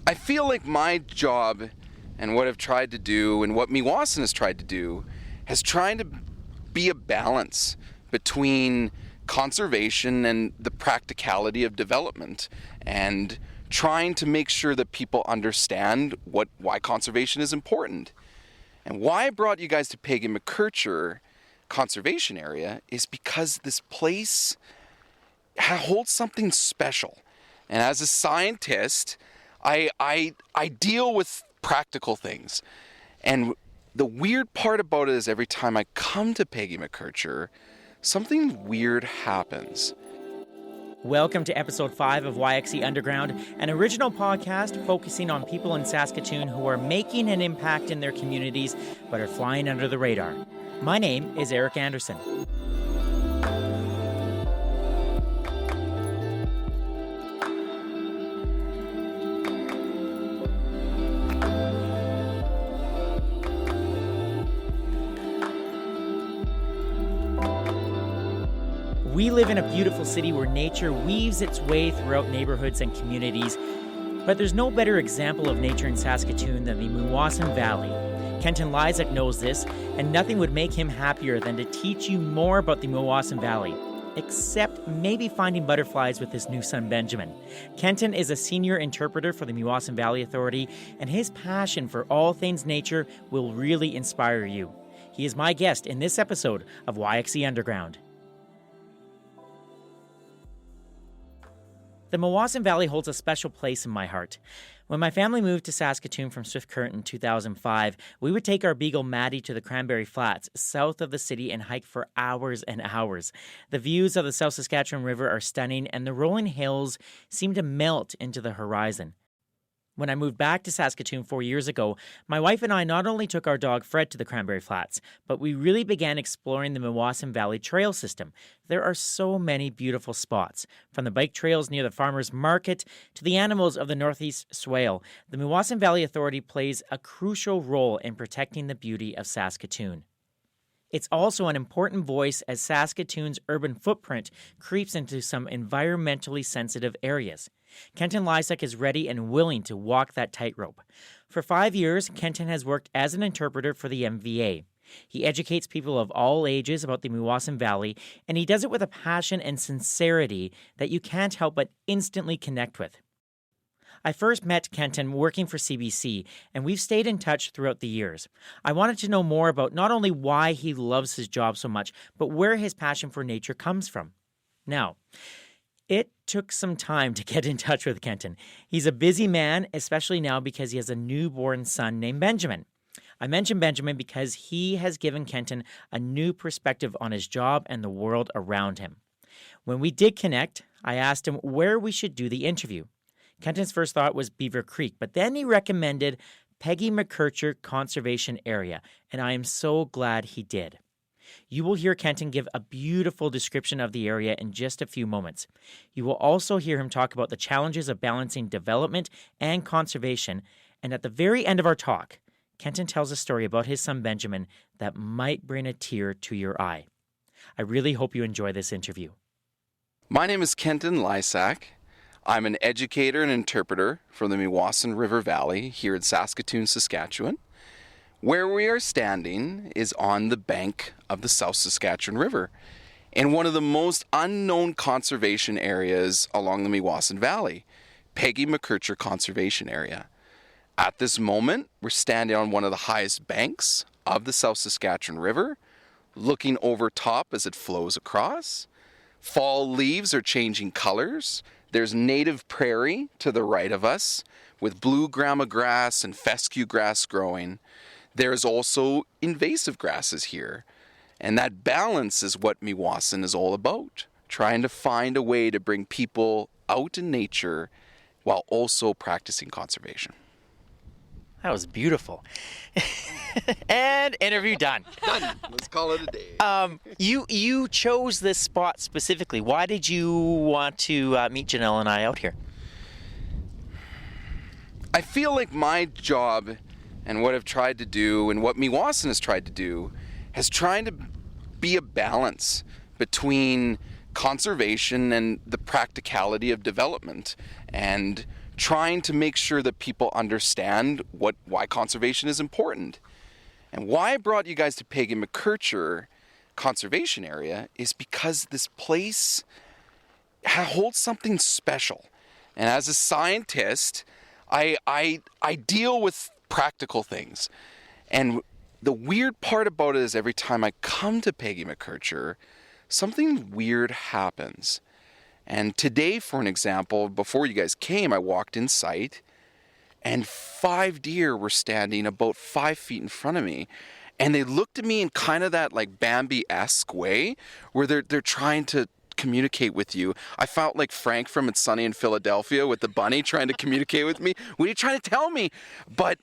I feel like my job and what I've tried to do and what Meewasin has tried to do has tried to be a balance between conservation and the practicality of development, and trying to make sure that people understand why conservation is important. And why I brought you guys to Peggy McKercher Conservation Area is because this place holds something special. And as a scientist, I deal with practical things. And the weird part about it is every time I come to Peggy McKercher, something weird happens. Welcome to episode 5 of YXE Underground, an original podcast focusing on people in Saskatoon who are making an impact in their communities but are flying under the radar. My name is Eric Anderson. We live in a beautiful city where nature weaves its way throughout neighborhoods and communities, but there's no better example of nature in Saskatoon than the Meewasin Valley. Kenton Lysak knows this, and nothing would make him happier than to teach you more about the Meewasin Valley, except maybe finding butterflies with his new son Benjamin. Kenton is a senior interpreter for the Meewasin Valley Authority, and his passion for all things nature will really inspire you. He is my guest in this episode of YXE Underground. The Meewasin Valley holds a special place in my heart. When my family moved to Saskatoon from Swift Current in 2005, we would take our beagle Maddie to the Cranberry Flats, south of the city, and hike for hours and hours. The views of the South Saskatchewan River are stunning, and the rolling hills seem to melt into the horizon. When I moved back to Saskatoon 4 years ago, my wife and I not only took our dog Fred to the Cranberry Flats, but we really began exploring the Meewasin Valley trail system. There are so many beautiful spots, from the bike trails near the farmers market to the animals of the Northeast Swale. The Meewasin Valley Authority plays a crucial role in protecting the beauty of Saskatoon. It's also an important voice as Saskatoon's urban footprint creeps into some environmentally sensitive areas. Kenton Lysak is ready and willing to walk that tightrope. For 5 years, Kenton has worked as an interpreter for the MVA. He educates people of all ages about the Meewasin Valley, and he does it with a passion and sincerity that you can't help but instantly connect with. I first met Kenton working for CBC, and we've stayed in touch throughout the years. I wanted to know more about not only why he loves his job so much, but where his passion for nature comes from. Now, it took some time to get in touch with Kenton. He's a busy man, especially now because he has a newborn son named Benjamin. I mention Benjamin because he has given Kenton a new perspective on his job and the world around him. When we did connect, I asked him where we should do the interview. Kenton's first thought was Beaver Creek, but then he recommended Peggy McKercher Conservation Area, and I am so glad he did. You will hear Kenton give a beautiful description of the area in just a few moments. You will also hear him talk about the challenges of balancing development and conservation, and at the very end of our talk, Kenton tells a story about his son Benjamin that might bring a tear to your eye. I really hope you enjoy this interview. My name is Kenton Lysak. I'm an educator and interpreter for the Meewasin River Valley here in Saskatoon, Saskatchewan. Where we are standing is on the bank of the South Saskatchewan River in one of the most unknown conservation areas along the Meewasin Valley, Peggy McKercher Conservation Area. At this moment, we're standing on one of the highest banks of the South Saskatchewan River, looking over top as it flows across. Fall leaves are changing colors. There's native prairie to the right of us, with blue grama grass and fescue grass growing. There's also invasive grasses here. And that balance is what Meewasin is all about, trying to find a way to bring people out in nature while also practicing conservation. That was beautiful. And interview done. Done. Let's call it a day. You chose this spot specifically. Why did you want to meet Janelle and I out here? I feel like my job and what I've tried to do and what Meewasin has tried to do has tried to be a balance between conservation and the practicality of development, and trying to make sure that people understand why conservation is important. And why I brought you guys to Peggy McKercher Conservation Area is because this place holds something special. And as a scientist, I deal with practical things. And the weird part about it is every time I come to Peggy McKercher, something weird happens. And today, for an example, before you guys came, I walked in sight, and 5 deer were standing about 5 feet in front of me. And they looked at me in kind of that like Bambi-esque way, where they're trying to communicate with you. I felt like Frank from It's Sunny in Philadelphia with the bunny trying to communicate with me. What are you trying to tell me? But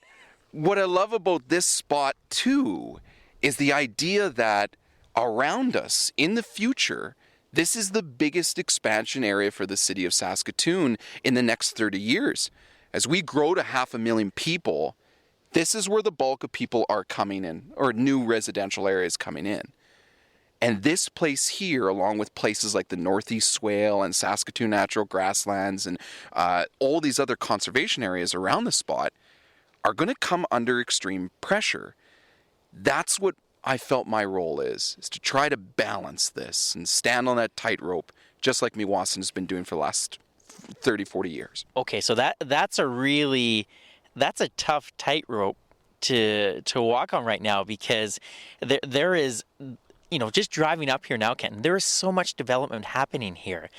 what I love about this spot too is the idea that around us in the future, this is the biggest expansion area for the city of Saskatoon in the next 30 years. As we grow to 500,000 people, this is where the bulk of people are coming in, or new residential areas coming in. And this place here, along with places like the Northeast Swale and Saskatoon Natural Grasslands and all these other conservation areas around the spot, are going to come under extreme pressure. That's what I felt my role is to try to balance this and stand on that tightrope, just like Meewasin has been doing for the last 30, 40 years. Okay, so that's a tough tightrope to walk on right now, because there is, just driving up here now, Kenton, there is so much development happening here.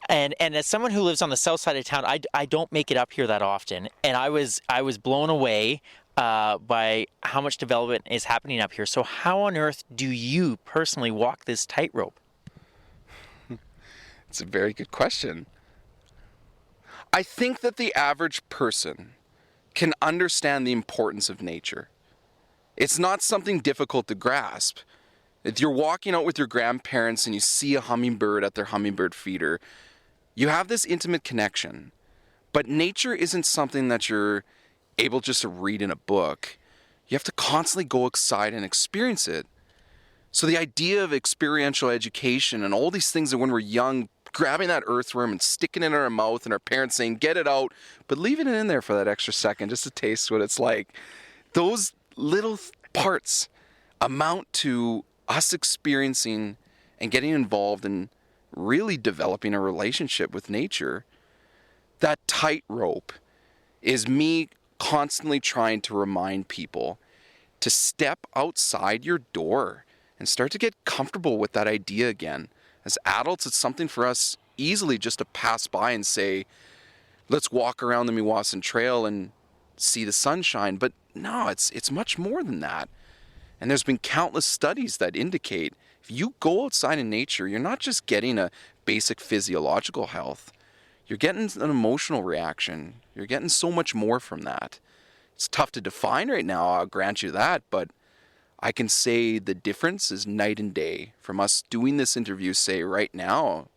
And as someone who lives on the south side of town, I don't make it up here that often, and I was blown away by how much development is happening up here. So how on earth do you personally walk this tightrope? It's a very good question. I think that the average person can understand the importance of nature. It's not something difficult to grasp. If you're walking out with your grandparents and you see a hummingbird at their hummingbird feeder, you have this intimate connection. But nature isn't something that you're able just to read in a book. You have to constantly go outside and experience it. So the idea of experiential education and all these things that when we're young, grabbing that earthworm and sticking it in our mouth and our parents saying, get it out, but leaving it in there for that extra second just to taste what it's like. Those little parts amount to us experiencing and getting involved in really developing a relationship with nature. That tightrope is me constantly trying to remind people to step outside your door and start to get comfortable with that idea again. As adults, it's something for us easily just to pass by and say, let's walk around the Meewasin Trail and see the sunshine. But no, it's much more than that. And there's been countless studies that indicate if you go outside in nature, you're not just getting a basic physiological health. You're getting an emotional reaction. You're getting so much more from that. It's tough to define right now, I'll grant you that, but I can say the difference is night and day from us doing this interview, say, right now,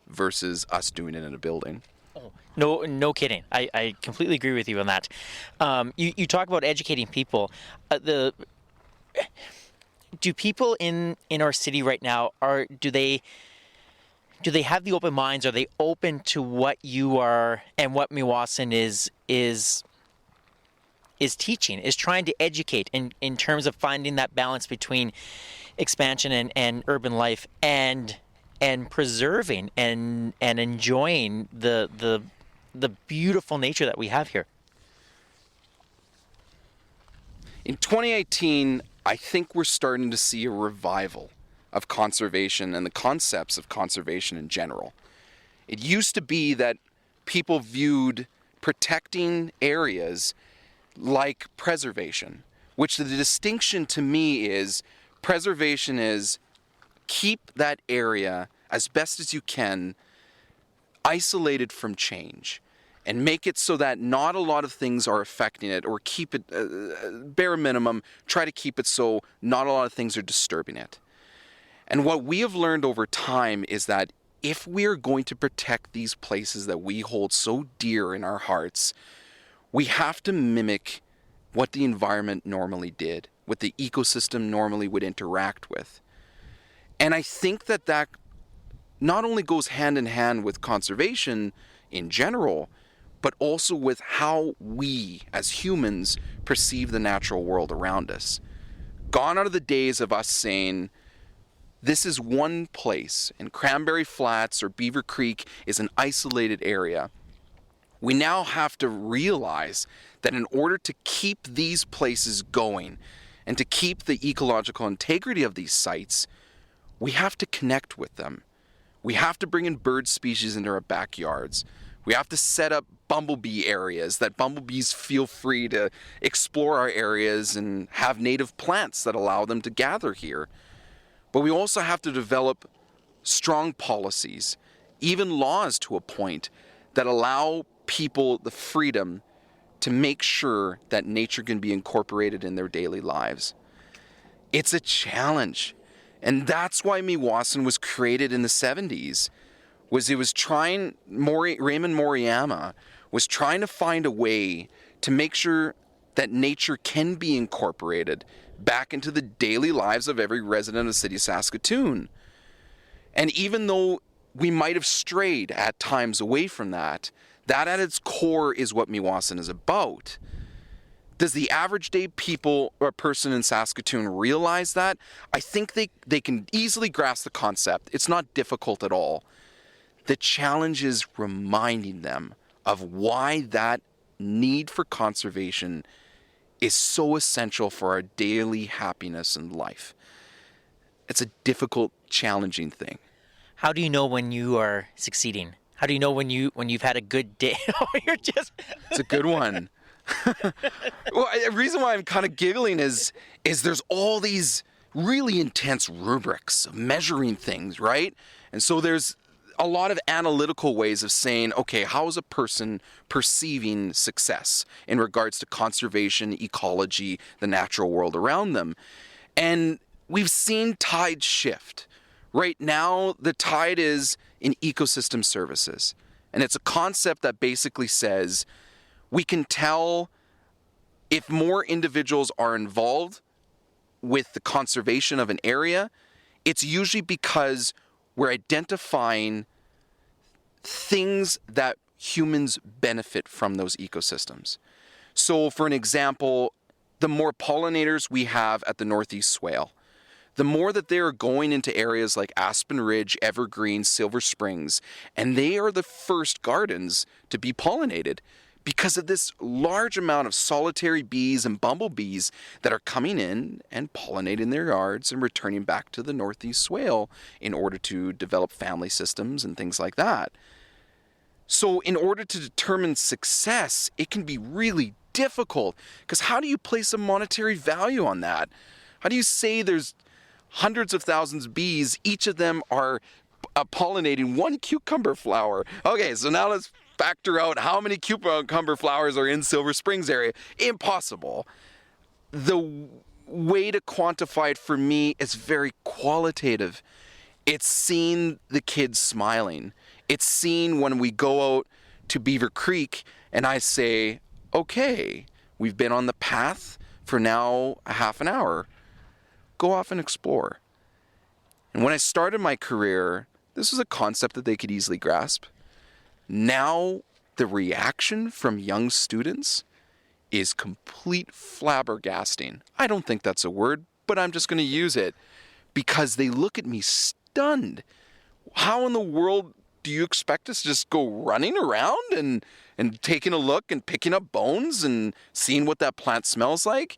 versus us doing it in a building. Oh, no kidding. I completely agree with you on that. You talk about educating people. Do people in our city right now, do they have the open minds? Are they open to what you are and what Meewasin is teaching, is trying to educate in terms of finding that balance between expansion and urban life and preserving and enjoying the beautiful nature that we have here? In 2018, I think we're starting to see a revival of conservation and the concepts of conservation in general. It used to be that people viewed protecting areas like preservation, which the distinction to me is preservation is keep that area as best as you can isolated from change and make it so that not a lot of things are affecting it, or keep it bare minimum, try to keep it so not a lot of things are disturbing it. And what we have learned over time is that if we are going to protect these places that we hold so dear in our hearts, we have to mimic what the environment normally did, what the ecosystem normally would interact with. And I think that not only goes hand in hand with conservation in general, but also with how we as humans perceive the natural world around us. Gone are the days of us saying, this is one place, and Cranberry Flats or Beaver Creek is an isolated area. We now have to realize that in order to keep these places going and to keep the ecological integrity of these sites, we have to connect with them. We have to bring in bird species into our backyards. We have to set up bumblebee areas that bumblebees feel free to explore our areas and have native plants that allow them to gather here. But we also have to develop strong policies, even laws to a point, that allow people the freedom to make sure that nature can be incorporated in their daily lives. It's a challenge. And that's why Meewasin was created in the 70s. Raymond Moriyama was trying to find a way to make sure that nature can be incorporated back into the daily lives of every resident of the city of Saskatoon. And even though we might have strayed at times away from that, that at its core is what Meewasin is about. Does the average day people or person in Saskatoon realize that? I think they can easily grasp the concept. It's not difficult at all. The challenge is reminding them of why that need for conservation is so essential for our daily happiness in life. It's a difficult, challenging thing. How do you know when you are succeeding? How do you know when you've had a good day? It's a good one. Well, the reason why I'm kind of giggling is there's all these really intense rubrics of measuring things, right? And so there's a lot of analytical ways of saying, okay, how is a person perceiving success in regards to conservation, ecology, the natural world around them? And we've seen tides shift. Right now, the tide is in ecosystem services. And it's a concept that basically says we can tell if more individuals are involved with the conservation of an area, it's usually because we're identifying things that humans benefit from those ecosystems. So for an example, the more pollinators we have at the Northeast Swale, the more that they are going into areas like Aspen Ridge, Evergreen, Silver Springs, and they are the first gardens to be pollinated because of this large amount of solitary bees and bumblebees that are coming in and pollinating their yards and returning back to the Northeast Swale in order to develop family systems and things like that. So in order to determine success, it can be really difficult because how do you place a monetary value on that? How do you say there's hundreds of thousands of bees, each of them are pollinating one cucumber flower? Okay, so now let's factor out how many cucumber flowers are in Silver Springs area. Impossible. The way to quantify it for me is very qualitative. It's seeing the kids smiling. It's seeing when we go out to Beaver Creek and I say, okay, we've been on the path for now a half an hour. Go off and explore. And when I started my career, this was a concept that they could easily grasp. Now, the reaction from young students is complete flabbergasting. I don't think that's a word, but I'm just going to use it because they look at me stunned. How in the world do you expect us to just go running around and taking a look and picking up bones and seeing what that plant smells like?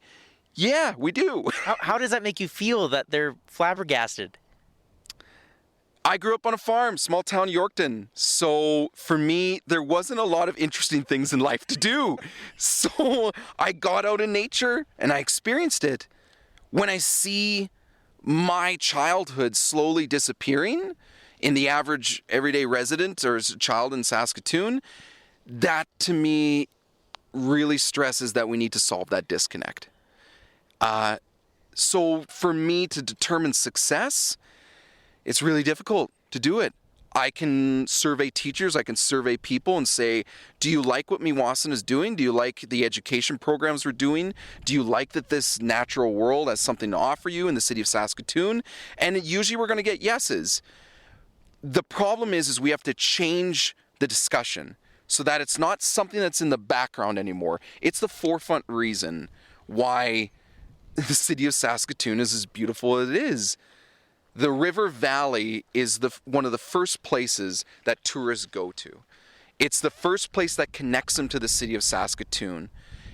Yeah, we do. How does that make you feel that they're flabbergasted? I grew up on a farm, small town Yorkton. So for me, there wasn't a lot of interesting things in life to do. So I got out in nature and I experienced it. When I see my childhood slowly disappearing in the average everyday resident or child in Saskatoon, that to me really stresses that we need to solve that disconnect. So for me to determine success, it's really difficult to do it. I can survey teachers, I can survey people and say, do you like what Meewasin is doing? Do you like the education programs we're doing? Do you like that this natural world has something to offer you in the city of Saskatoon? And usually we're going to get yeses. the problem is we have to change the discussion so that it's not something that's in the background anymore. It's the forefront reason why the city of Saskatoon is as beautiful as it is. The River Valley is one of the first places that tourists go to. It's the first place that connects them to the city of Saskatoon.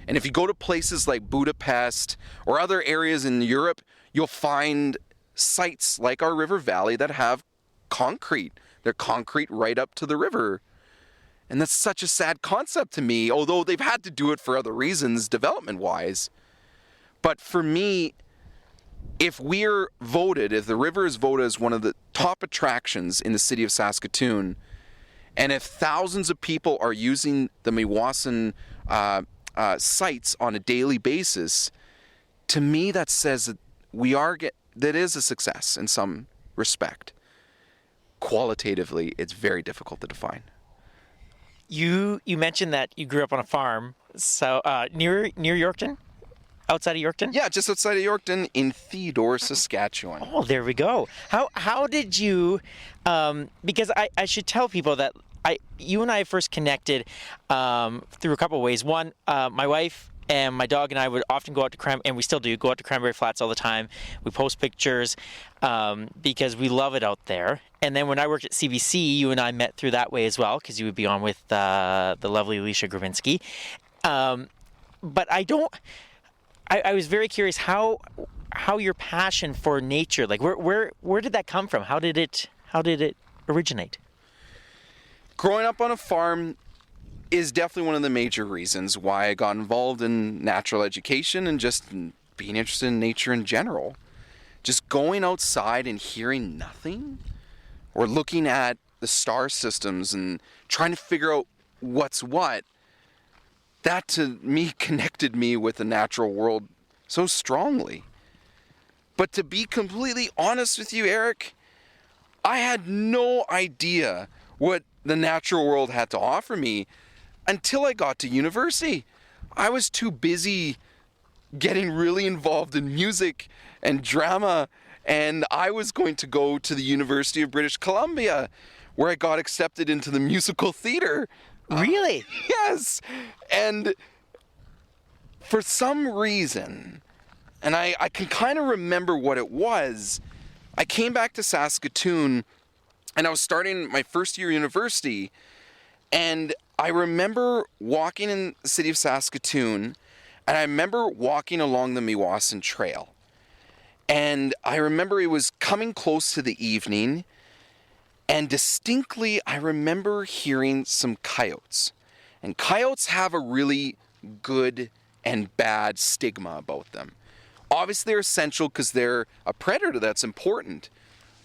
And if you go to places like Budapest or other areas in Europe, you'll find sites like our River Valley that have concrete. They're concrete right up to the river. And that's such a sad concept to me, although they've had to do it for other reasons, development-wise. But for me, if the river is voted as one of the top attractions in the city of Saskatoon, and if thousands of people are using the Meewasin sites on a daily basis, to me that says that that is a success in some respect. Qualitatively, it's very difficult to define. You mentioned that you grew up on a farm, so near Yorkton? Outside of Yorkton? Yeah, just outside of Yorkton in Theodore, Saskatchewan. Oh, there we go. How did you? Because I should tell people that you and I first connected through a couple of ways. One, my wife and my dog and I would often go out to and we still do go out to Cranberry Flats all the time. We post pictures because we love it out there. And then when I worked at CBC, you and I met through that way as well, because you would be on with the lovely Alicia Gravinsky. But I was very curious how your passion for nature, like where did that come from? How did it originate? Growing up on a farm is definitely one of the major reasons why I got involved in natural education and just being interested in nature in general. Just going outside and hearing nothing, or looking at the star systems and trying to figure out what's what, that to me connected me with the natural world so strongly. But to be completely honest with you, Eric, I had no idea what the natural world had to offer me until I got to university. I was too busy getting really involved in music and drama, and I was going to go to the University of British Columbia, where I got accepted into the musical theater. Really? Yes. And for some reason, and I can kind of remember what it was, I came back to Saskatoon and I was starting my first year university, and I remember walking in the city of Saskatoon, and I remember walking along the Meewasin Trail. And I remember it was coming close to the evening, and distinctly I remember hearing some coyotes. And coyotes have a really good and bad stigma about them. Obviously they're essential because they're a predator that's important.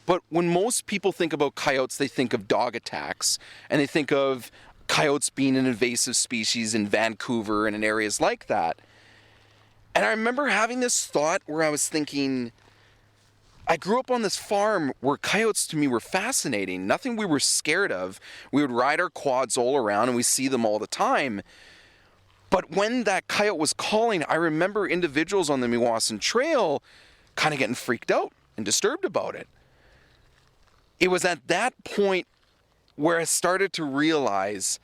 But when most people think about coyotes, they think of dog attacks, and they think of coyotes being an invasive species in Vancouver and in areas like that. And I remember having this thought where I was thinking, I grew up on this farm where coyotes to me were fascinating, nothing we were scared of. We would ride our quads all around and we see them all the time. But when that coyote was calling, I remember individuals on the Meewasin Trail kind of getting freaked out and disturbed about it. It was at that point where I started to realize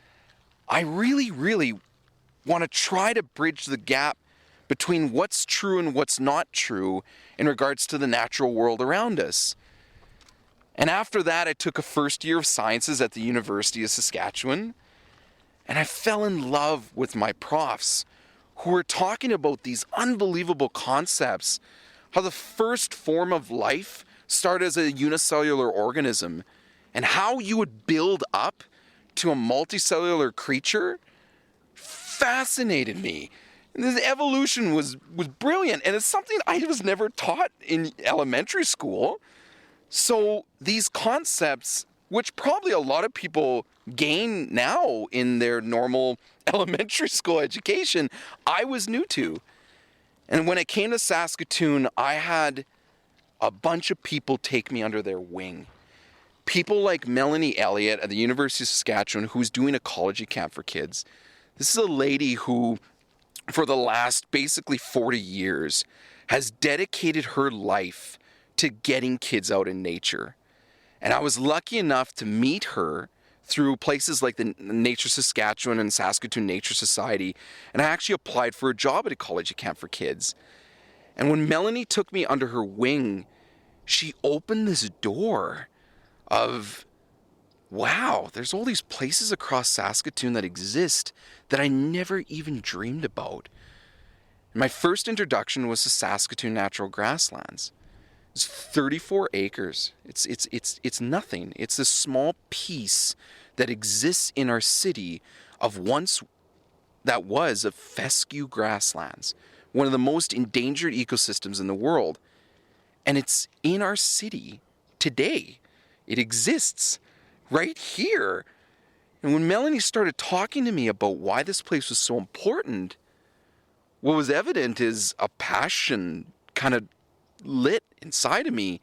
I really, really want to try to bridge the gap between what's true and what's not true in regards to the natural world around us. And after that, I took a first year of sciences at the University of Saskatchewan, and I fell in love with my profs who were talking about these unbelievable concepts, how the first form of life started as a unicellular organism, and how you would build up to a multicellular creature fascinated me. And this evolution was brilliant, and it's something I was never taught in elementary school. So these concepts, which probably a lot of people gain now in their normal elementary school education, I was new to. And when it came to Saskatoon, I had a bunch of people take me under their wing. People like Melanie Elliott at the University of Saskatchewan, who's doing ecology camp for kids. This is a lady who, for the last basically 40 years, has dedicated her life to getting kids out in nature. And I was lucky enough to meet her through places like the Nature Saskatchewan and Saskatoon Nature Society. And I actually applied for a job at a college camp for kids. And when Melanie took me under her wing, she opened this door of, wow, there's all these places across Saskatoon that exist that I never even dreamed about. And my first introduction was to Saskatoon Natural Grasslands. It's 34 acres. It's nothing. It's this small piece that exists in our city of once that was of fescue grasslands, one of the most endangered ecosystems in the world. And it's in our city today. It exists right here. And when Melanie started talking to me about why this place was so important, what was evident is a passion kind of lit inside of me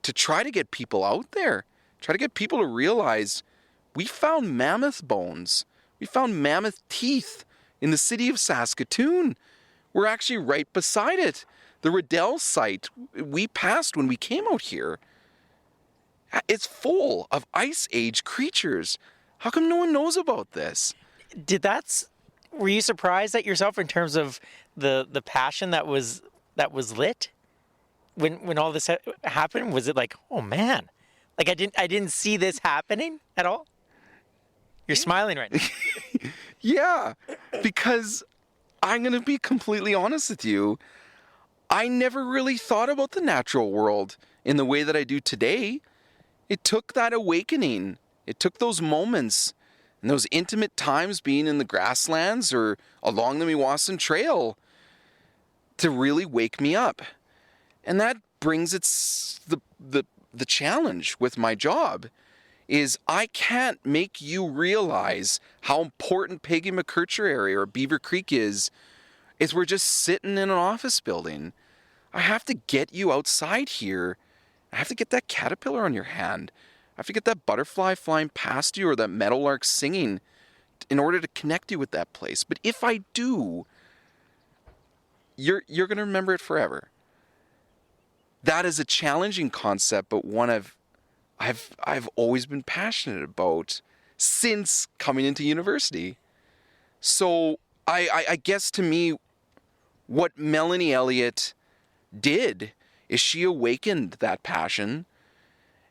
to try to get people out there, try to get people to realize we found mammoth bones. We found mammoth teeth in the city of Saskatoon. We're actually right beside it. The Riddell site we passed when we came out here, it's full of ice age creatures. How come no one knows about this? Were you surprised at yourself in terms of the passion that was lit when all this happened? Was it like, oh man, like I didn't see this happening at all? You're smiling right now. Yeah, because I'm going to be completely honest with you. I never really thought about the natural world in the way that I do today. It took that awakening. It took those moments and those intimate times being in the grasslands or along the Meewasin Trail to really wake me up. And that brings the challenge with my job is I can't make you realize how important Peggy McKercher Area or Beaver Creek is we're just sitting in an office building. I have to get you outside here. I have to get that caterpillar on your hand. I have to get that butterfly flying past you or that meadowlark singing in order to connect you with that place. But if I do, you're going to remember it forever. That is a challenging concept, but one I've always been passionate about since coming into university. So I guess to me, what Melanie Elliott did is she awakened that passion.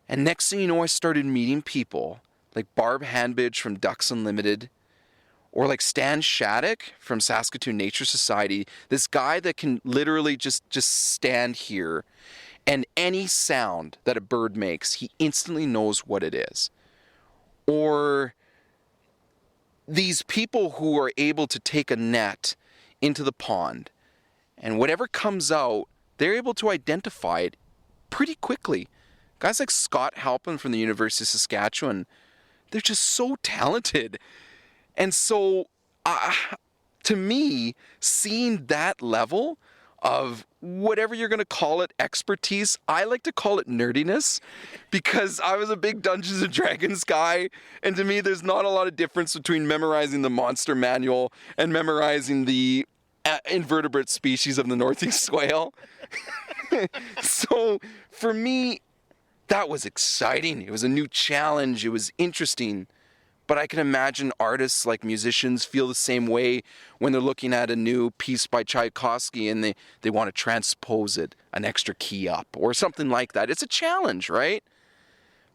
And next thing you know, I started meeting people like Barb Hanbidge from Ducks Unlimited, or like Stan Shattuck from Saskatoon Nature Society, this guy that can literally just stand here and any sound that a bird makes, he instantly knows what it is. Or these people who are able to take a net into the pond and whatever comes out, they're able to identify it pretty quickly. Guys like Scott Halpin from the University of Saskatchewan, they're just so talented. And so, to me, seeing that level of whatever you're going to call it, expertise, I like to call it nerdiness, because I was a big Dungeons and Dragons guy, and to me, there's not a lot of difference between memorizing the monster manual and memorizing the invertebrate species of the northeast whale. So, for me, that was exciting. It was a new challenge. It was interesting. But I can imagine artists like musicians feel the same way when they're looking at a new piece by Tchaikovsky and they want to transpose it an extra key up or something like that. It's a challenge, right?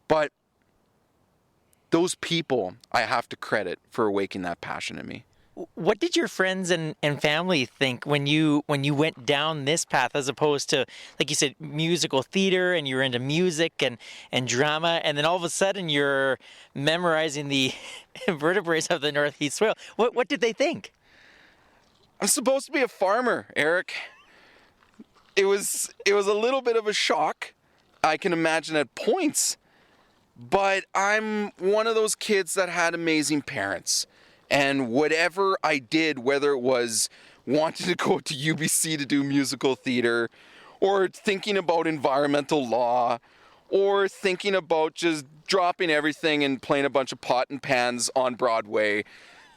But those people I have to credit for awakening that passion in me. What did your friends and family think when you went down this path, as opposed to, like you said, musical theater, and you're into music and drama, and then all of a sudden you're memorizing the invertebrates of the northeast whale? What did they think? I'm supposed to be a farmer, Eric. It was a little bit of a shock, I can imagine, at points. But I'm one of those kids that had amazing parents. And whatever I did, whether it was wanting to go to UBC to do musical theater, or thinking about environmental law, or thinking about just dropping everything and playing a bunch of pot and pans on Broadway,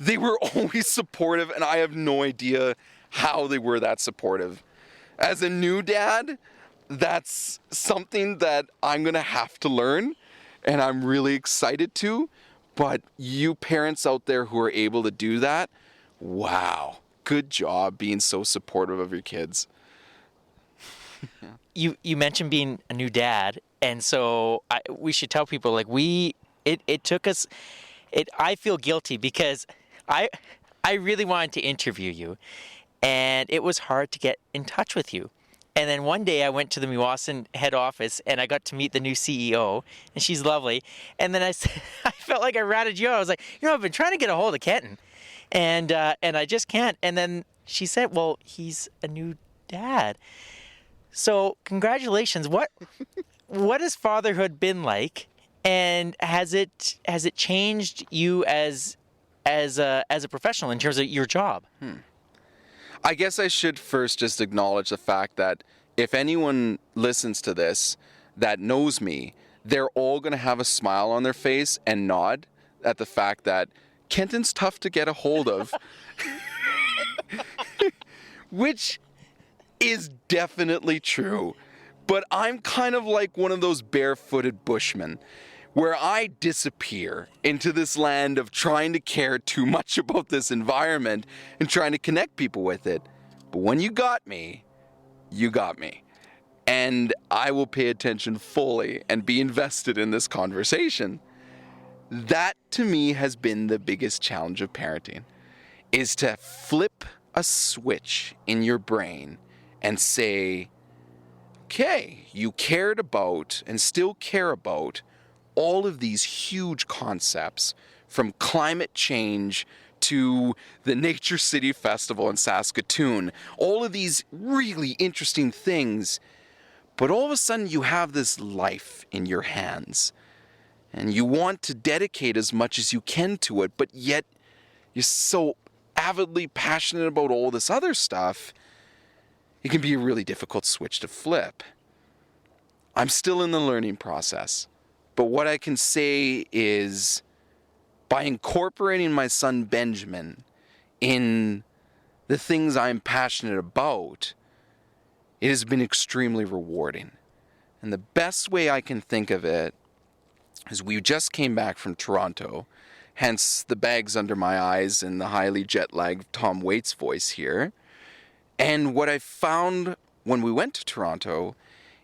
they were always supportive, and I have no idea how they were that supportive. As a new dad, that's something that I'm going to have to learn. and I'm really excited to. But you parents out there who are able to do that, wow, good job being so supportive of your kids. You mentioned being a new dad, and so we should tell people like it took us. I feel guilty because I really wanted to interview you, and it was hard to get in touch with you. And then one day I went to the Meewasin head office and I got to meet the new CEO, and she's lovely. And then I felt like I ratted you out. I was like, I've been trying to get a hold of Kenton, and I just can't. And then she said, well, he's a new dad. So congratulations. What has fatherhood been like, and has it changed you as a professional in terms of your job? I guess I should first just acknowledge the fact that if anyone listens to this that knows me, they're all going to have a smile on their face and nod at the fact that Kenton's tough to get a hold of, which is definitely true. But I'm kind of like one of those barefooted bushmen where I disappear into this land of trying to care too much about this environment and trying to connect people with it. But when you got me, you got me. And I will pay attention fully and be invested in this conversation. That, to me, has been the biggest challenge of parenting, is to flip a switch in your brain and say, okay, you cared about and still care about all of these huge concepts, from climate change to the Nature City Festival in Saskatoon, all of these really interesting things. But all of a sudden you have this life in your hands and you want to dedicate as much as you can to it, but yet you're so avidly passionate about all this other stuff, it can be a really difficult switch to flip. I'm still in the learning process. But what I can say is, by incorporating my son Benjamin in the things I'm passionate about, it has been extremely rewarding. And the best way I can think of it is we just came back from Toronto, hence the bags under my eyes and the highly jet-lagged Tom Waits voice here. And what I found when we went to Toronto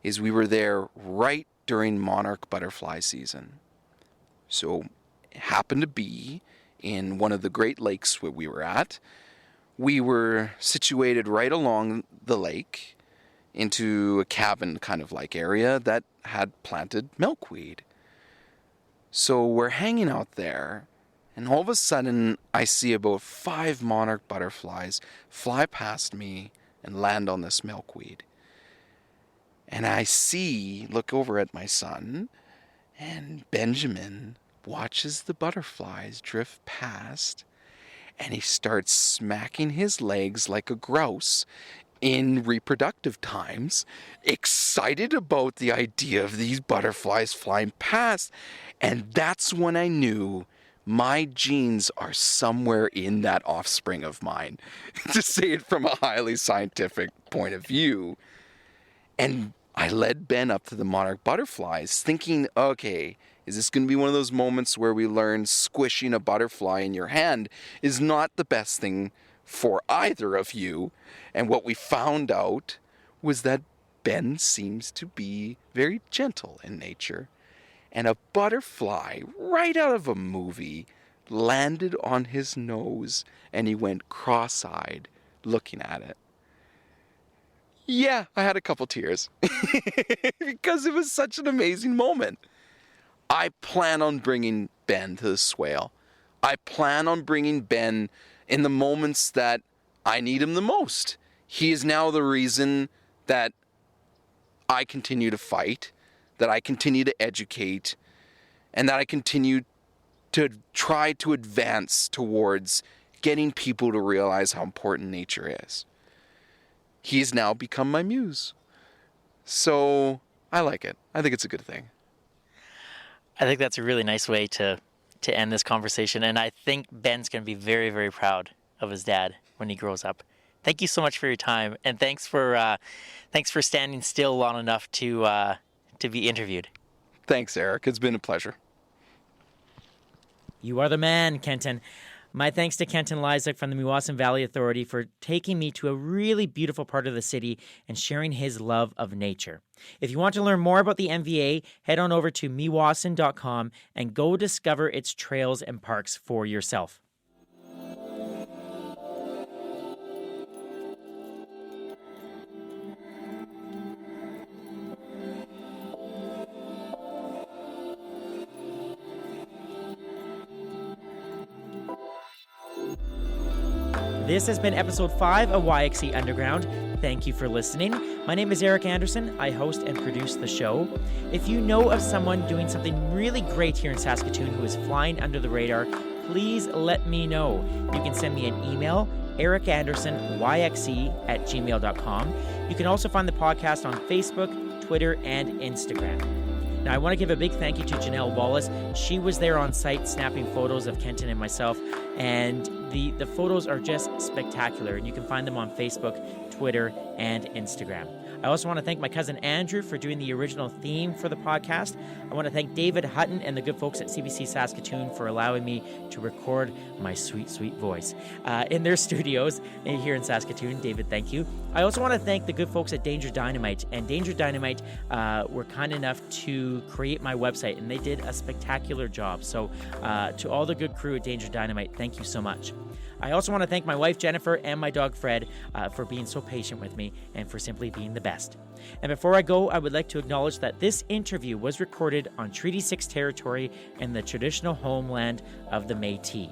is we were there right during monarch butterfly season. So it happened to be in one of the Great Lakes where we were at. We were situated right along the lake into a cabin kind of like area that had planted milkweed. So we're hanging out there, and all of a sudden I see about 5 monarch butterflies fly past me and land on this milkweed. And I look over at my son, and Benjamin watches the butterflies drift past, and he starts smacking his legs like a grouse in reproductive times, excited about the idea of these butterflies flying past. And that's when I knew my genes are somewhere in that offspring of mine, to say it from a highly scientific point of view. And I led Ben up to the monarch butterflies, thinking, okay, is this going to be one of those moments where we learn squishing a butterfly in your hand is not the best thing for either of you? And what we found out was that Ben seems to be very gentle in nature. And a butterfly, right out of a movie, landed on his nose, and he went cross-eyed looking at it. Yeah, I had a couple tears because it was such an amazing moment. I plan on bringing Ben to the swale. I plan on bringing Ben in the moments that I need him the most. He is now the reason that I continue to fight, that I continue to educate, and that I continue to try to advance towards getting people to realize how important nature is. He has now become my muse. So I like it. I think it's a good thing. I think that's a really nice way to end this conversation, and I think Ben's going to be very, very proud of his dad when he grows up. Thank you so much for your time, and thanks for standing still long enough to be interviewed. Thanks, Eric. It's been a pleasure. You are the man, Kenton. My thanks to Kenton Lysak from the Meewasin Valley Authority for taking me to a really beautiful part of the city and sharing his love of nature. If you want to learn more about the MVA, head on over to meewasin.com and go discover its trails and parks for yourself. This has been episode 5 of YXE Underground. Thank you for listening. My name is Eric Anderson. I host and produce the show. If you know of someone doing something really great here in Saskatoon who is flying under the radar, please let me know. You can send me an email, ericandersonyxe@gmail.com. You can also find the podcast on Facebook, Twitter, and Instagram. Now, I want to give a big thank you to Janelle Wallace. She was there on site snapping photos of Kenton and myself, and the photos are just spectacular, and you can find them on Facebook, Twitter, and Instagram. I also want to thank my cousin Andrew for doing the original theme for the podcast. I want to thank David Hutton and the good folks at CBC Saskatoon for allowing me to record my sweet, sweet voice in their studios here in Saskatoon. David, thank you. I also want to thank the good folks at Danger Dynamite. And Danger Dynamite were kind enough to create my website, and they did a spectacular job. So to all the good crew at Danger Dynamite, thank you so much. I also want to thank my wife, Jennifer, and my dog, Fred, for being so patient with me and for simply being the best. And before I go, I would like to acknowledge that this interview was recorded on Treaty 6 territory in the traditional homeland of the Metis.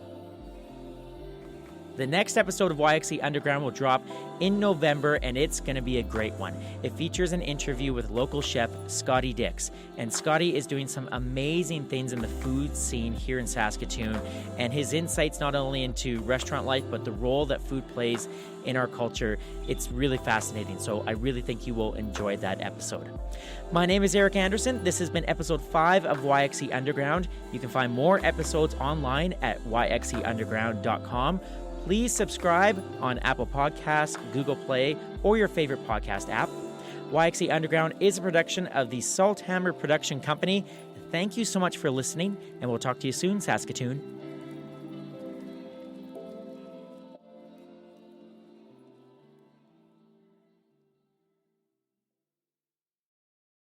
The next episode of YXE Underground will drop in November, and it's going to be a great one. It features an interview with local chef Scotty Dix. And Scotty is doing some amazing things in the food scene here in Saskatoon. And his insights not only into restaurant life, but the role that food plays in our culture, it's really fascinating. So I really think you will enjoy that episode. My name is Eric Anderson. This has been episode 5 of YXE Underground. You can find more episodes online at yxeunderground.com. Please subscribe on Apple Podcasts, Google Play, or your favorite podcast app. YXE Underground is a production of the Salthammer Production Company. Thank you so much for listening, and we'll talk to you soon, Saskatoon.